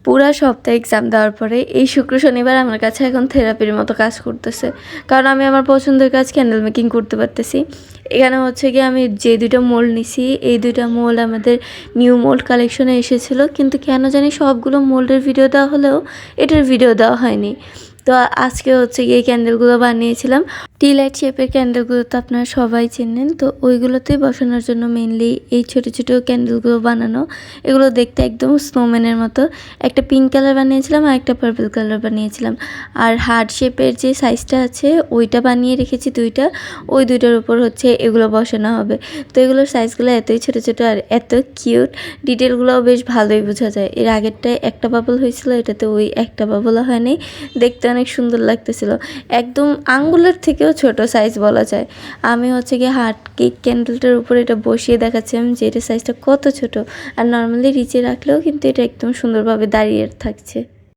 পুরা সপ্তাহে এক্সাম দেওয়ার পরে এই শুক্র শনিবার আমার কাছে এখন থেরাপির মতো কাজ করতেছে, কারণ আমি আমার পছন্দের কাজ ক্যান্ডেল মেকিং করতে পারতেছি। এখানে হচ্ছে গিয়ে আমি যে দুইটা মোল্ড নিছি, এই দুইটা মোল্ড আমাদের নিউ মোল্ড কালেকশনে এসেছিলো, কিন্তু কেন জানি সবগুলো মোল্ডের ভিডিও দেওয়া হলেও এটার ভিডিও দেওয়া হয়নি। তো আজকে হচ্ছে গিয়ে ক্যান্ডেলগুলো বানিয়েছিলাম। টি লাইট শেপের ক্যান্ডেলগুলো তো আপনারা সবাই চেনেন, তো ওইগুলোতেই বসানোর জন্য মেনলি এই ছোটো ছোটো ক্যান্ডেলগুলো বানানো। এগুলো দেখতে একদম স্নোম্যানের মতো। একটা পিঙ্ক কালার বানিয়েছিলাম আর একটা পার্পল কালার বানিয়েছিলাম। আর হার্ট শেপের যে সাইজটা আছে ওইটা বানিয়ে রেখেছি দুইটা, ওই দুইটার উপর হচ্ছে এগুলো বসানো হবে। তো এগুলোর সাইজগুলো এতই ছোটো ছোটো আর এত কিউট, ডিটেলগুলোও বেশ ভালোই বোঝা যায়। এর আগেরটায় একটা বাবল হয়েছিল, এটাতে ওই একটা বাবলও হয়নি। দেখতে অনেক সুন্দর লাগতেছিল, একদম আঙ্গুলের থেকেও ছোট সাইজ বলা যায়। আমি হচ্ছে গিয়ে হার্ট কেক ক্যান্ডেলটার উপর এটা বসিয়ে দেখাচ্ছিলাম যে এটার সাইজটা কত ছোট, আর নর্মালি নিচে রাখলেও কিন্তু এটা একদম সুন্দরভাবে দাঁড়িয়ে থাকছে।